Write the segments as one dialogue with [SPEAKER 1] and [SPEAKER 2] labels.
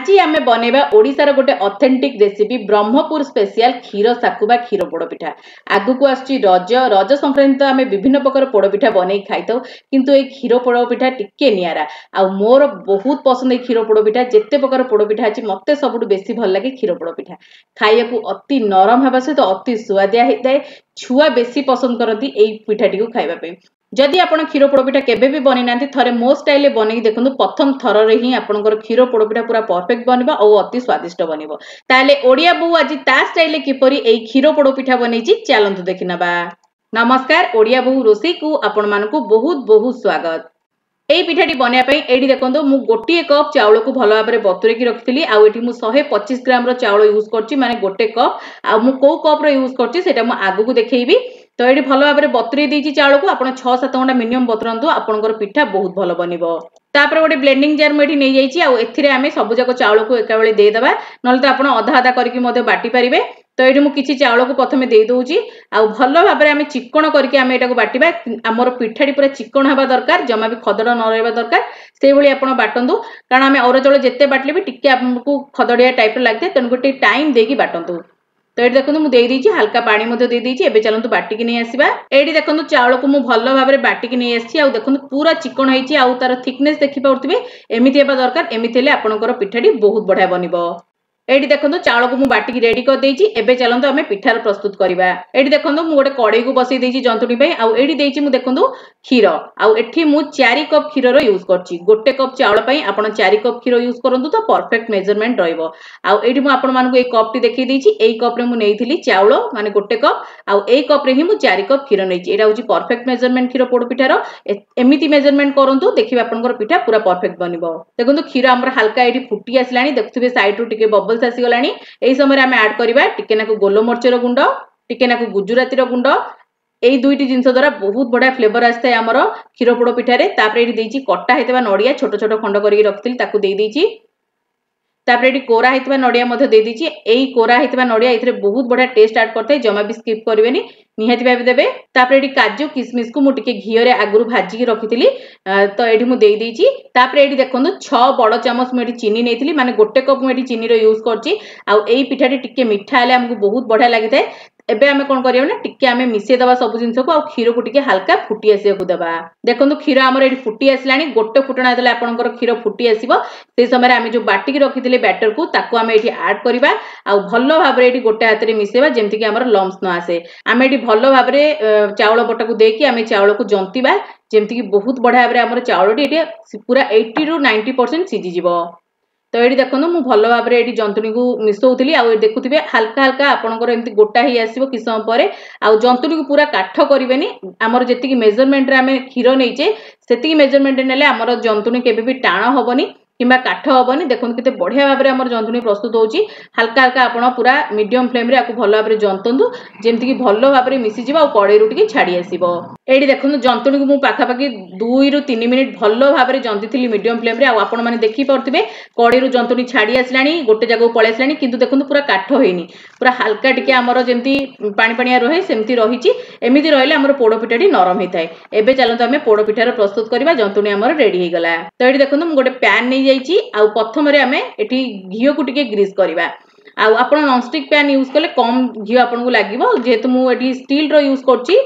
[SPEAKER 1] आज आम बनैबा ओडिशार गोटे ऑथेंटिक रेसिपी ब्रह्मपुर स्पेशल क्षीर साकुबा क्षीर पोड़पिठा। आगु को आसुची रज संक्रांति आम विभिन्न प्रकार पोड़पिठा बनै खाई था किंतु ए क्षीर पोड़पिठा टिके नियारा आ मोर बहुत पसंद ए क्षीर पोड़पिठा। जेते प्रकार पोड़पिठा अछि मते सबुठु बेसी भल लागे क्षीर पोड़पिठा। खाइयाकू अति नरम हेबा सहित अति सुआदिया होइताए। छुआ बेसी पसंद करती एई पिठाटी को खाइबा पे। जदि आपण क्षीर पोड़पिठा केबे भी बनै नांती थरे मो स्टाइल बनै देखंतु प्रथम थर रे ही आपनकर क्षीर पोड़पिठा पूरा परफेक्ट बनिबो और अति स्वादिष्ट बनिबो। ताले ओडिया बहू आज ता स्टाइल किपरि एई क्षीर पोड़पिठा बनैछि चलंतु देखिनबा। नमस्कार, ओडिया बहू रोसई को आपण मानकू बहुत बहुत स्वागत। एई पिठाटी बनया पई एडी देखंतु मु गोटिए कप चाउल को भलो भाबरे बतुरे की रखितली आ एठी मु 125 ग्राम रो चाउल यूज करछि माने गोटे कप आ मु को कप रो यूज करछि सेटा मु आगु को देखैबी। तो ये भल भाव में बतुरी देछि चाउल को आपण 6-7 घंटा मिनिमम बतुरंतु आपनकर पिठा बहुत भल बनिबो। तापर गोटे ब्लेंडिंग जार में नहीं जाइछि आ एथिरे आमे सब जाक चाउल को एका बेले दे देबा नले तो आपण आधा आधा करके मधे बाटी परिबे। तो ये मु किछि चाउल को प्रथमे दे दोउछि आ भल भाव में आमे चिकन करके आमे एटा को बाटिबा। हमर पिठाटी पूरा चिकन हेबा दरकार, जमा भी खदड़ न रहबा दरकार से भली आपण बाटंतु कारण आमे और चाउल जेते बाटले भी टिके आपनको खदड़िया टाइप लागते तेन गोटे टाइम देकी बाटंतु। तो ये देखो मुझे देदेछि हल्का पानी मध्य दे देछि। एबे चलंतु बाटिकी नहीं आसीबा। एडी देखंतु चाउल को मु भल भाव में बाटिकी नहीं आसी आ देखंतु पूरा चिकन होईछि आ तार थिकनेस देखि पाउतबे एमिति हेबा दरकार। एमिति हेले आपनकर पिठाटी बहुत बढ़िया बनिबो। एडी देखंतु चाउल को मु बाटिकी रेडी कर देछि। एबे चलंतु हमें पिठार प्रस्तुत करबा। एडी देखंतु मु गोटे कड़ाई को बसई देछि जंतुनी पई आ एडी देछि मु देखंतु क्षीर आ एठी मु 4 कप क्षीर रो यूज करछि। गोटे कप चाउल पई आपण 4 कप क्षीर यूज करंतु तो परफेक्ट मेजरमेंट रहइबो। आ एडी मु आपण मानको ए कप टी देखि देछि। एई कप रे मु नेइथिली चाउल माने गोटे कप आ एई कप रे ही मु 4 कप क्षीर नेछि। एटा होछि परफेक्ट मेजरमेंट क्षीर पोड़ पिठार। एमिति मेजरमेंट करंतु देखिबा आपनकर पिठा पूरा परफेक्ट बनिबो। देखंतु क्षीर हमर हल्का एडी फुटी आसलानी देखथुबे साइड रु टिके बबल आसी गलानी। एई समय आमे ऐड करबा टिके नाकु गोलमरचर गुंड, टिके नाकु गुजराती गुंड। एई दुईटी जिंस द्वारा बहुत बढ़िया फ्लेवर आस्ते हमर क्षीर पोड़ पिठारे। तापर एडी देछि कट्टा हेतबा नडिया छोट छोट खंड करिक रखथिली ताकू देइ देछि। तापर एडी कोरा हेतबा नडिया मध्ये देइ देछि। एई कोरा हेतबा नडिया एथिरे बहुत बढ़िया टेस्ट ऐड करथाय, जमा भी स्किप करबेनी निहाती भाबे देबे। तापर एडी काजू किसमिस को मु टिके घियो रे आगुरु भाजी की रखिथिली तो एडी मु देइ देछि। तापर एडी देखंतु 6 बड़ चामच मु एडी चीनी नेइथिली माने गोटे कप मु एडी चीनी रो यूज करछि। आ एई पिठाटी टिके मिठा हले हमकु बहुत बढ़िया लागिथाय। एबे आमे कोन करियो ना टिके आमे मिसे दबा सब जिंस को आ क्षीर को टिके हल्का फुटी आसे को दबा। देखंतु क्षीर हमर एडी फुटी आसलानी। गोटे फुटना देले आपनकर क्षीर फुटी आसीबो। से समय आमे जो बाटी की रखिथिले बैटर को ताको आमे एठी ऐड करबा आ भल्लो भाबरे एठी गोटे हाथ रे मिसेबा जेमति कि हमर लम्स न आसे। आमे एठी भल्लो भाबरे चाउल बटा को देकी आमे चाउल को जंतीबा जेमति कि बहुत बढ़िया भाबरे हमर चाउलटी एठी पूरा 80 रु 90% सिझी जिवो। तो ये देखो मु भल भाव में ये जंतुणी को मिसौली आ देखुवे हल्का हल्का आपंकर एमती गोटा ही आसो कि समय पर आ जंतुणी को पूरा काठ करेनि। आमर जी मेजरमेंट आम क्षीर नहींचे से मेजरमेंट ने आमर जंतुणी केबे भी टाण हेनी किंबा काठ हेनी। देखो केते बढ़िया भाव में आमर जंतुणी प्रस्तुत होची। हल्का हल्का आपण पूरा मीडियम फ्लेम रे आपको भल भाव में जंतु जेमति कि भल भाव में मिसीज आ कड़े रू टिके छाड़ी आसीबो। एडी देखो जंतुणी को मु पाखापाखि 2 रु 3 मिनिट भल भाव में जंती मीडियम फ्लेम रे आ आपण माने देखि पारथिबे कड़े रू जंतुणी छाड़ी आसलानी गोटे जगह पळे आसलानी किंतु देखो पूरा काठ होइनी पूरा हल्का टिके आमर जेमति पानी पानिया रहे सेमति रहिची। एमिति रहले आमर पोड़ पिठाटी नरम हिताय। एबे चलंतु आमे पोड़ पिठार प्रस्तुत करबा। जंतुणी आमर रेडी हे गला। तो एडी देखो मु गोटे पैन नै जाइची आ प्रथम रे आमे एठी घियो को टिके ग्रीस करबा। आपण नॉनस्टिक पैन यूज कले कम घी आपन को लागिवो जेहेतु मु एठी स्टील रो यूज करछि।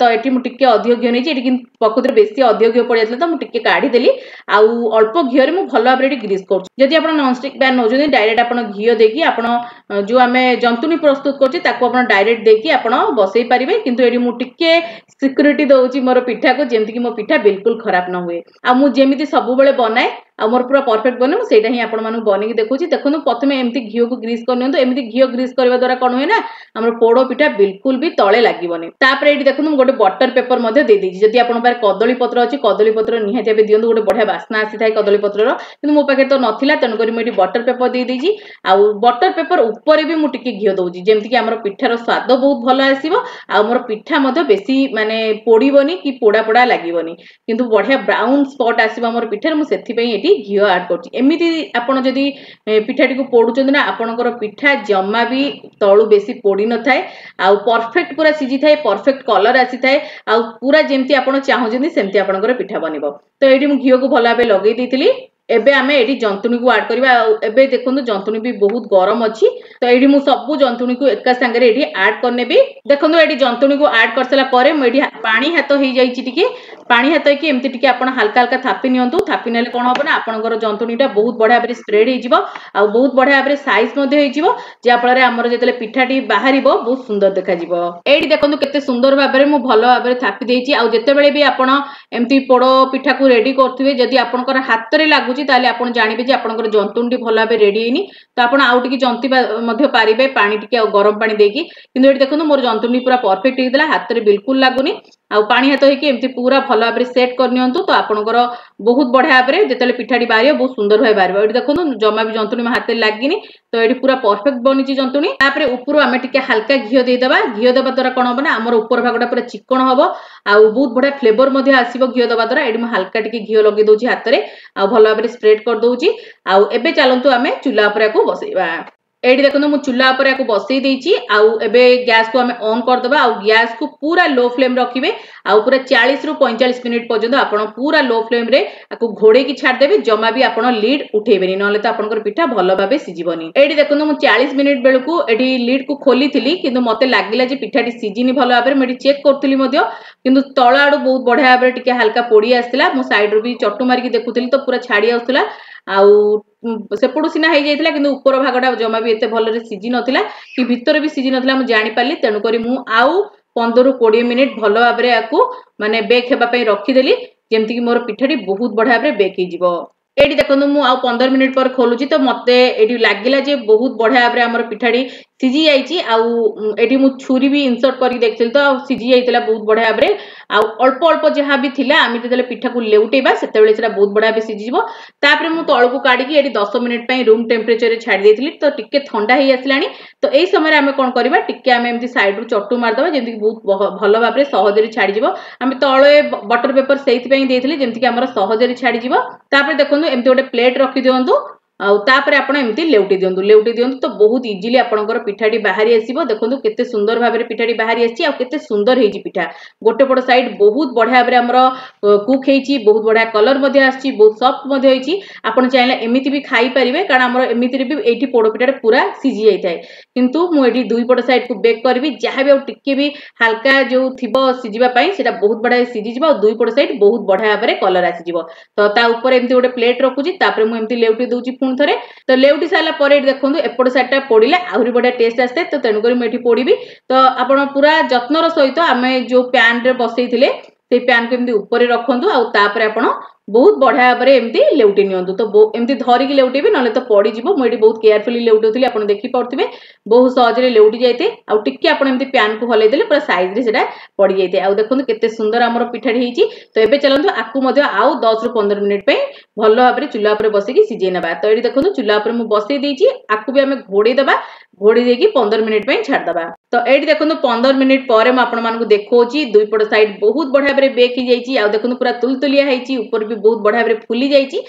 [SPEAKER 1] तो एठी मु टिके अधिक घी नेछि। एठी कि प्रकृति बेसी अधिक घी पड़ जातला तो मु टिके काढी देली आ अल्प घी रे मु भल भाबरे एठी ग्रीस करछि। जदि आपण नॉनस्टिक पैन नोजोनी डायरेक्ट आपण घी देकी आपण जो आमे जंतुनी प्रस्तुत करछि ताको आपण डायरेक्ट देकी आपण बसई परिबे। किंतु एठी मु टिके सिक्युरिटी दउछि मोर पिठा को जेमति कि मो पिठा बिल्कुल खराब न हुए आ मु जेमिति सब बेले बनाए आ मोर पूरा परफेक्ट बने सेटा ही आपण मानु बनेकी देखुछि। देखनु प्रथमे एमति घी को ग्रीस करनियंतु। एमति घी ग्रीस करबा द्वारा कोन होय ना हमर पोड़ो पिठा बिल्कुल भी तळे लागिबोनी। तापर एठी देखनु गोटे बटर पेपर मध्ये दे देछि। जदि आपण पारे कदली पत्र अछि कदली पत्र निहाती बे दियंतु गोटे बढ़िया वासना आसी थाय कदली पत्र रो किंतु मो पाखे तो नथिला तन करी म एठी बटर पेपर दे देछि। आ बटर पेपर ऊपर भी मु टिके घी दउछि जेमति कि हमर पिठार स्वाद बहुत भलो आसीबो आ हमर पिठा मध्ये बेसी माने पोड़ीबोनी कि पोड़ा पोड़ा लागिबोनी किंतु बढ़िया ब्राउन स्पॉट आसीबो हमर पिठार। मु सेथि पई एठी घी ऐड करछि। एमिति आपण जदि पिठाटी को पोडुचंद ना आपणकर पिठा जम्मा भी तळु बेसी पोड़ी न थाए आ परफेक्ट पूरा सिझी थाए परफेक्ट कलर आसी थाए आ पूरा जेमति आपण चाहुजंदी सेमति आपणकर पिठा बनिबो। तो एठी मु घी को भला बे लगेई देथिली एबे आमे एडी जंतुनी को ऐड करबा एबे देखंतु जंतुनी भी बहुत गरम अछि तो एडी मु सब जंतुनी को एका संगे एडी ऐड करने भी देखंतु एडी जंतुनी को ऐड करसला परे मु एडी पानी हाथ हो जाईची टिके पानी हाथ कि एमती टिके आपण हल्का हल्का थापी नियंतु थापी नेले कोन होबो ना आपनकर जंतुनीटा बहुत बढ़िया भाबरे स्प्रेड हे जिवो आ बहुत बढ़िया भाबरे साइज मध्ये हे जिवो जे फल हमर जेतले पिठाटी बाहरिबो बहुत सुंदर देखा जिवो एडी देखंतु केते सुंदर भाबरे मु भलो भाबरे थापी देइची आ जेते बेले भी आपण एमती पोड़ो पिठा को रेडी करथुवे जदी आपनकर हाथ रे लागुची ताले आपण जानिबे जे आपनकर जंतुनटी भलो भाबरे रेडी हेनी तो आपण आउ टिके जंती मध्ये पारिबे पानी टिके गरम पानी देकी किंतु एडी देखंतु मोर जंतुनी पूरा परफेक्ट हेदिला हाथ रे बिल्कुल लागुनी आ पानी हाथ होइकी एमती पूरा भलो भाबरे सेट कर नियंतु तो आपनकर बहुत बढ़िया भाबरे जेतले पिठाटी बारियो बहुत सुंदर भाबरे बारियो एडी देखंतु जमा भी जंतुनी म हाथ रे लागिनी तो एडी पूरा परफेक्ट बनिची जंतुनी तापरे ऊपर आमे टिके हल्का घियो दे देबा घियो देबा द्वारा कोन होबो ना हमर ऊपर भागटा पूरा चिकन होबो आ बहुत बढ़िया फ्लेवर मध्ये आसीबो घियो देबा द्वारा एडी म हल्का टिके घियो लगे दोची हाथ रे आ भलो भाबरे स्प्रेड कर दोची आ एबे चलंतु आमे चूल्हा ऊपर को बसैबा एडी देखंतु मु चूल्हा ऊपर को बसै देइची आ एबे गैस को आमे ऑन कर देबा आ गैस को पूरा लो फ्लेम रखिबे आ पूरा 40 रु 45 मिनिट पर्यंत आपण पूरा लो फ्लेम रे आको घोड़े की छाड़ देबे जमा भी आपण लीड उठेबेनी नले तो आपनकर पिठा भलो भाबे सिजिबनी एडी देखंतु मु 40 मिनिट बेलकू एडी लीड को खोली थिली किंतु मते लागिला जे पिठाटी सिजिनी भलो भाबे मेडी चेक करथिली मध्य किंतु तळ आडू बहुत बढ़िया भाबे टिके हल्का पोड़ी आस्तिला मु साइड रो भी चट्टू मारी की देखुथिली तो पूरा छाड़ी आउतला आउ सेपड़ू सिना हो जाइतिला किंतु ऊपर भागटा जमा भी एते भलरे सिजी नथिला कि भीतर भी सिजी नथिला मु जानि पाली तेनु करी मु आउ 15 रु 20 मिनिट भलो भाबरे आकू माने बेक हेबा पई रखी देली जेमति कि मोर पिठाटी बहुत बढ़िया भाबरे बेक हे जिवो एडी देखंतु मु आउ 15 मिनिट पर खोलुची तो मते एडी लागिला जे बहुत बढ़िया भाबरे हमर पिठाटी सिजी जाईची आउ एडी मु छुरी भी इंसर्ट करी देखथिल तो सिजी जाइतिला बहुत बढ़िया भाबरे आउ अल्प अल्प जहा भी थिला आमी जेतले पिठा को लेउटेबा सेते बेले सेटा बहुत बढ़िया बे सिजी जिवो तापरे मु तळ को काढी की एडी 10 मिनिट पई रूम टेम्परेचर रे छाडी देथिली तो टिके ठंडा हे आसलानी तो एई समय रे आमे कोन करबा टिके आमे एमती साइड रु चट्टू मार दबा जेमति बहुत भलो भाबरे सहज रे छाडी जिवो आमे तळे बटर पेपर सेति पई देथिली जेमति कि हमर सहज रे छाडी जिवो तापरे देखंतु एमती गोटे प्लेट रखि दियंतु आउ तापरे आपण एमती लेउटी दियंतु तो बहुत इजीली आपनकर पिठाटी बाहरी आसीबो देखंतु केते सुंदर भाबरे पिठाटी बाहरी आसी आ केते सुंदर हेजी पिठा गोटे पड़ साइड बहुत बढ़िया भाबरे हमर कुक हेची बहुत बढ़िया कलर मध्ये आसी बहुत सॉफ्ट मध्ये हेची आपण चाहेला एमिति भी खाई परिबे कारण हमर एमिति रे भी एठी पोड़ो पिठाटे पूरा सिजी जाई थाए किंतु मु एठी दुई पड़ साइड को बेक करबी जहा भी टिके भी हल्का जो थिबो सिजिबा पई सेटा बहुत बढ़िया सिजी जिबो दुई पड़ साइड बहुत बढ़िया भाबरे कलर आसी जिवो तो ता ऊपर एमती गोटे प्लेट रखुची तापरे मु एमती लेउटी दोची पुन थरे तो लेउटी साला परे देखंतु एपड साइडटा पोडिले आहुरी बढ़िया टेस्ट आस्ते तो तेनु करी मैं एठी पोडीबी तो आपण पूरा जत्नर सहित आमे जो पैन रे बसैथिले से पैन को एमती ऊपर रखंतु आ तापरे आपण बहुत बढ़िया भाबरे एमती लेउटी नियंतु तो एमती धरी की लेउटीबे नले तो पड़ी जिवो मु एठी बहुत केयरफुली लेउटोथिली आपण देखि पड़थिबे बहुत सहज रे लेउटी जाइते आ टिके आपण एमती पैन को हलै देले पूरा साइज रे सेटा पड़ी जाइते आ देखंतु केते सुंदर हमर पिठाटी हेची तो एबे चलंतु आकु मध्ये आउ 10 रु 15 मिनिट पे भलो भाबरे चुल्हा ऊपर बसी की सिजे नेबा तो एठी देखंतु चुल्हा ऊपर मु बसै देइची आकु भी हमें घोड़ी देबा घोड़ी देकी 15 मिनिट पे छाड़ दबा तो एठी देखंतु 15 मिनिट परे म आपण मानकु देखौची दुई पड़ साइड बहुत बढ़िया भाबरे बेक ही जाइची आ देखंतु पूरा तुलतुलिया हेची ऊपर भी बहुत बढ़िया भाबरे फुली जाइची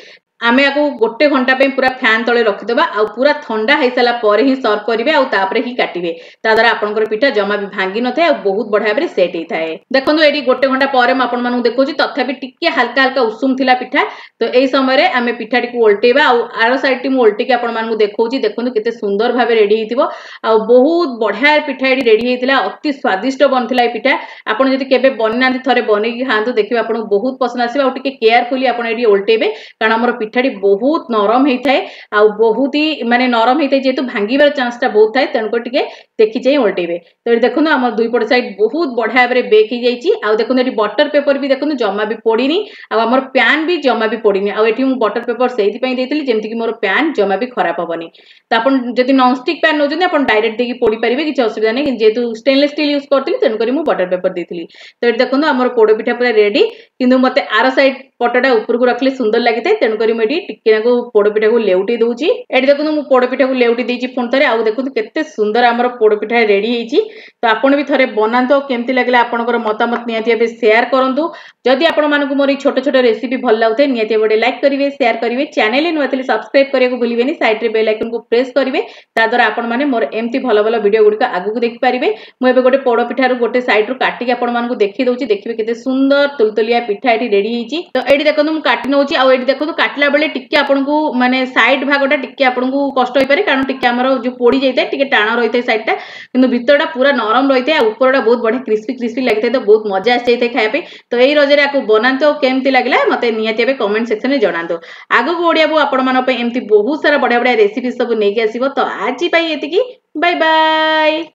[SPEAKER 1] आमे आको गोटे घंटा पे पूरा फैन तले रखि देबा आ पूरा ठंडा हे साला परे ही सर्व करिवे आ तापरे ही काटिबे ता द्वारा आपनकर पिठा जमा भी भांगी न थाए आ बहुत बढ़िया भाबरे सेट हे थाए देखंतु एडी गोटे घंटा परे म आपण मानकु देखौची तथापि टिके हल्का हल्का उषुम थिला पिठा तो एई समय रे आमे पिठाटी को उल्टेबा आ आरो साइड टी मु उल्टी के आपण मानकु देखौची देखंतु केते सुंदर भाबे रेडी हेतिबो आ बहुत बढ़िया पिठा एडी रेडी हेतिला अति स्वादिष्ट बनथिला ए पिठा आपण जदि केबे बननांती थरे बनै की खांतु देखिबा आपण बहुत पसंद आसीबा आ टिके केयरफुली आपण एडी उल्टेबे कारण हमर पिठाटी बहुत नरम हे थाए आ बहुत ही माने नरम हे थाए जेतु भांगीबार चांस ता बहुत थाए तनको टिके देखि जाई उल्टेबे तो एडी देखुनु हमर दुई पड़ साइड बहुत बढ़िया भाबरे बेक हे जाईची आ देखुनु एडी बटर पेपर भी देखुनु जमा भी पड़ीनी आ हमर पैन भी जमा भी पड़ीनी आ एठी मु बटर पेपर सेहि पई देइतिली जेमति कि मोर पैन जमा भी खराब होबनी तो आपण जदि नॉन स्टिक पैन नोजनी आपण डायरेक्ट देकी पोड़ी परिबे कि असुविधा नै जेतु स्टेनलेस स्टील यूज करतिली तेन करी मु बटर पेपर देइतिली तो एठी देखुनु हमर पोड़ो पिठा पूरा रेडी किंतु मते आरो साइड पटटा ऊपर को रखले सुंदर लागिते तेन करी मु एठी टिके को पोड़ो पिठा को लेउटी दोउची एठी देखुनु मु पोड़ो पिठा को लेउटी देइची पुन थरे आ देखुनु केते सुंदर हमर पोड़ो पिठा रेडी हेची तो आपण भी थरे बनांतो केमति लागला आपनकर मतामत नियाती बे शेयर करंतु जदि आपण मानकु मोर छोट छोट रेसिपी भल लागते नियाती बडे लाइक करिवे शेयर करिवे चैनल इन नथले सब्सक्राइब करिया को भूलिबेनी साइड रे बेल आइकन को प्रेस करिवे ता द्वारा आपण माने मोर एमति भलो भलो वीडियो गुडी का आगु को देखि परिबे मु एबे गोटे पोड़ो पिठा रो गोटे साइड रो काटी के आपण मानकु देखि दोउची देखिबे केते सुंदर तुलतुलिया पिठा एठी रेडी हिची। तो एठी देखंतु मु काटी नउची आ एठी देखंतु काटला बेले टिके आपनकु माने साइड भागटा टिके आपनकु कष्ट होई पारे कारण टिके हमर जो पोड़ी जाइते टिके टाण रहिते साइडटा किंतु भितरटा पूरा नरम रहिते आ ऊपरटा बहुत बढ़िया क्रिस्पी क्रिस्पी लागिते तो बहुत मजा आसी जाइते खाया पे। तो एई रजरे आकु बनांतो केमति लागला मते निहाती बे कमेंट सेक्शन रे जणांतो। आगो ओडिया बु आपण मन पे एमति बहुत सारा बढ़िया बढ़िया रेसिपी सब नेकी आसीबो। तो आजि पई एतिकी बाय बाय।